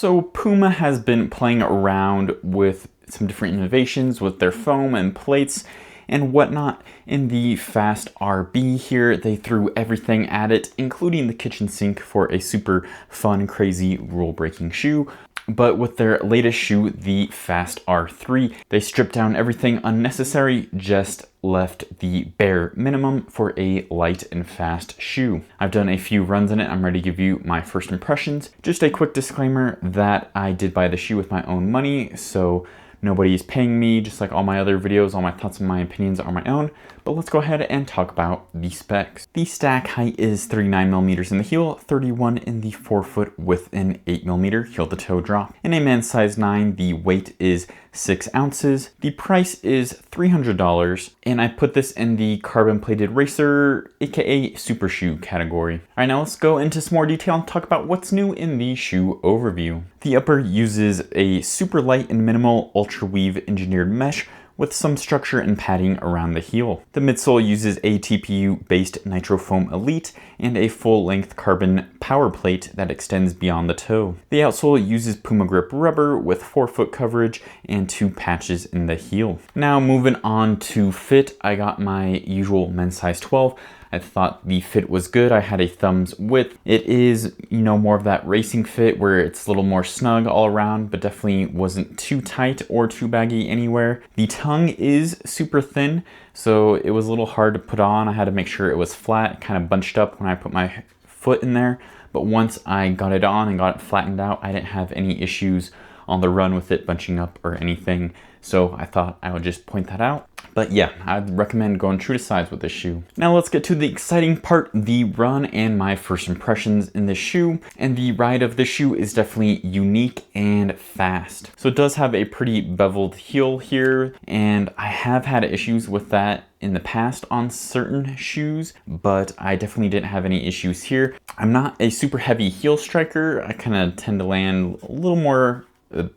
So Puma has been playing around with some different innovations with their foam and plates and whatnot. In the Fast RB here, they threw everything at it, including the kitchen sink for a super fun, crazy, rule-breaking shoe. But with their latest shoe, the Fast R3, they stripped down everything unnecessary, just left the bare minimum for a light and fast shoe. I've done a few runs in it. I'm ready to give you my first impressions. Just a quick disclaimer that I did buy the shoe with my own money, so nobody's paying me, just like all my other videos. All my thoughts and my opinions are my own. But let's go ahead and talk about the specs. The stack height is 39mm in the heel, 31 in the forefoot with an 8mm heel to toe drop. In a men's size 9, the weight is 6 ounces. The price is $300, and I put this in the carbon plated racer, aka super shoe category. All right, now let's go into some more detail and talk about what's new in the shoe overview. The upper uses a super light and minimal ultra weave engineered mesh with some structure and padding around the heel. The midsole uses a TPU-based Nitro foam Elite and a full-length carbon power plate that extends beyond the toe. The outsole uses Puma grip rubber with forefoot coverage and 2 patches in the heel. Now moving on to fit, I got my usual men's size 12. I thought the fit was good. I had a thumbs width. It is, more of that racing fit where it's a little more snug all around, but definitely wasn't too tight or too baggy anywhere. The tongue is super thin, so it was a little hard to put on. I had to make sure it was flat, kind of bunched up when I put my foot in there. But once I got it on and got it flattened out, I didn't have any issues on the run with it bunching up or anything. So I thought I would just point that out. But yeah, I'd recommend going true to size with this shoe. Now let's get to the exciting part, the run and my first impressions in this shoe. And the ride of this shoe is definitely unique and fast. So it does have a pretty beveled heel here, and I have had issues with that in the past on certain shoes, but I definitely didn't have any issues here. I'm not a super heavy heel striker. I kind of tend to land a little more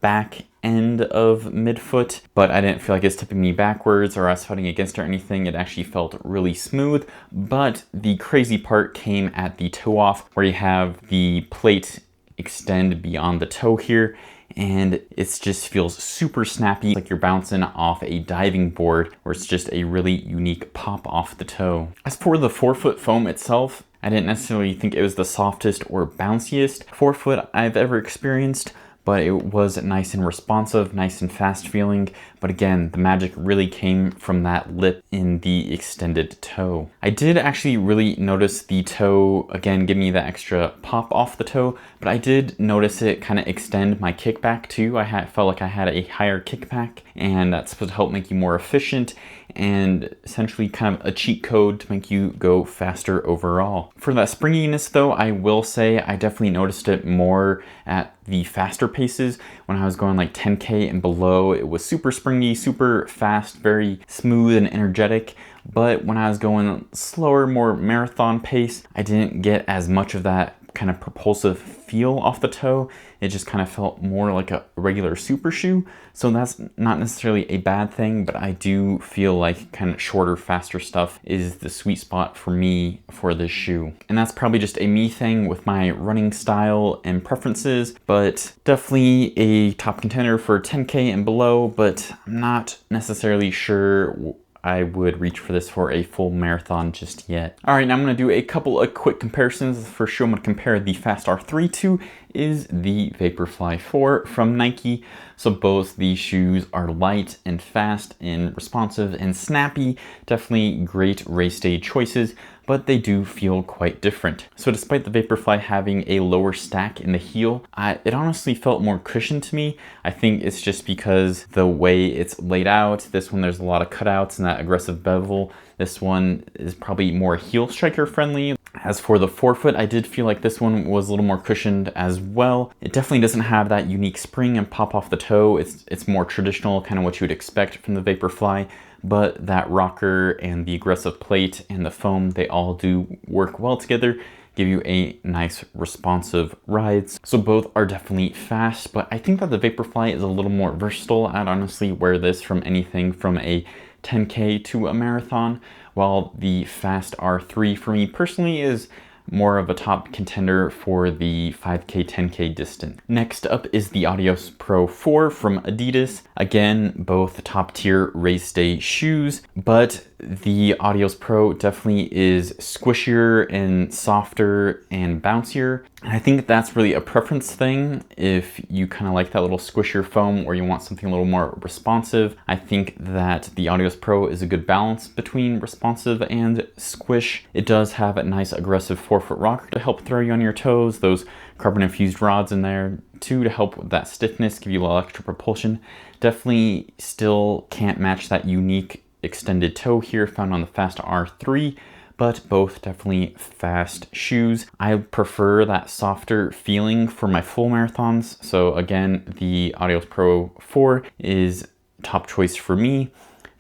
back end of midfoot, but I didn't feel like it's tipping me backwards or I was fighting against it or anything. It actually felt really smooth, but the crazy part came at the toe off, where you have the plate extend beyond the toe here, and it just feels super snappy, like you're bouncing off a diving board, where it's just a really unique pop off the toe. As for the forefoot foam itself, I didn't necessarily think it was the softest or bounciest forefoot I've ever experienced, but it was nice and responsive, nice and fast feeling. But again, the magic really came from that lip in the extended toe. I did actually really notice the toe, again, give me that extra pop off the toe, but I did notice it kind of extend my kickback too. I felt like I had a higher kickback, and that's supposed to help make you more efficient and essentially kind of a cheat code to make you go faster overall. For that springiness though, I will say I definitely noticed it more at the faster paces. When I was going like 10K and below, it was super springy, super fast, very smooth and energetic. But when I was going slower, more marathon pace, I didn't get as much of that kind of propulsive feel off the toe. It just kind of felt more like a regular super shoe. So that's not necessarily a bad thing, but I do feel like kind of shorter, faster stuff is the sweet spot for me for this shoe. And that's probably just a me thing with my running style and preferences, but definitely a top contender for 10K and below, but I'm not necessarily sure I would reach for this for a full marathon just yet. All right, now I'm gonna do a couple of quick comparisons. The first shoe I'm gonna compare the Fast R3 to is the Vaporfly 4 from Nike. So both these shoes are light and fast and responsive and snappy. Definitely great race day choices, but they do feel quite different. So despite the Vaporfly having a lower stack in the heel, it honestly felt more cushioned to me. I think it's just because the way it's laid out. This one, there's a lot of cutouts and that aggressive bevel. This one is probably more heel striker friendly. As for the forefoot, I did feel like this one was a little more cushioned as well. It definitely doesn't have that unique spring and pop off the toe. It's more traditional, kind of what you would expect from the Vaporfly, but that rocker and the aggressive plate and the foam, they all do work well together, give you a nice responsive rides. So both are definitely fast, but I think that the Vaporfly is a little more versatile. I'd honestly wear this from anything from a 10K to a marathon, while the Fast R3 for me personally is more of a top contender for the 5K, 10K distance. Next up is the Adios Pro 4 from Adidas. Again, both top tier race day shoes, but the Adios Pro definitely is squishier and softer and bouncier. And I think that's really a preference thing. If you kind of like that little squishier foam or you want something a little more responsive, I think that the Adios Pro is a good balance between responsive and squish. It does have a nice aggressive forefoot rocker to help throw you on your toes, those carbon infused rods in there too to help with that stiffness, give you a little extra propulsion. Definitely still can't match that unique extended toe here found on the Fast R3, but both definitely fast shoes. I prefer that softer feeling for my full marathons. So again, the Adios Pro 4 is top choice for me,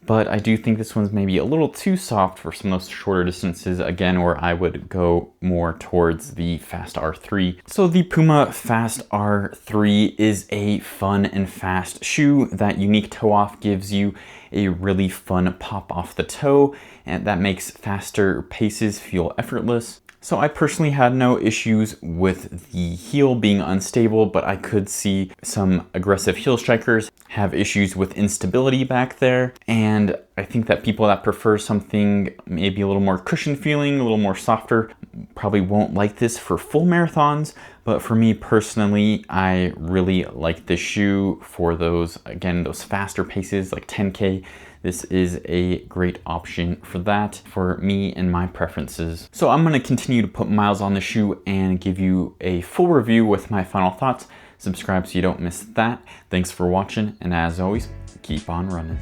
but I do think this one's maybe a little too soft for some of those shorter distances, again, where I would go more towards the Fast R3. So the Puma Fast R3 is a fun and fast shoe. That unique toe off gives you a really fun pop off the toe, and that makes faster paces feel effortless. So I personally had no issues with the heel being unstable, but I could see some aggressive heel strikers have issues with instability back there. And I think that people that prefer something maybe a little more cushion feeling, a little more softer, probably won't like this for full marathons. But for me personally, I really like this shoe for those, again, those faster paces like 10K. This is a great option for that, for me and my preferences. So I'm gonna continue to put miles on the shoe and give you a full review with my final thoughts. Subscribe so you don't miss that. Thanks for watching, and as always, keep on running.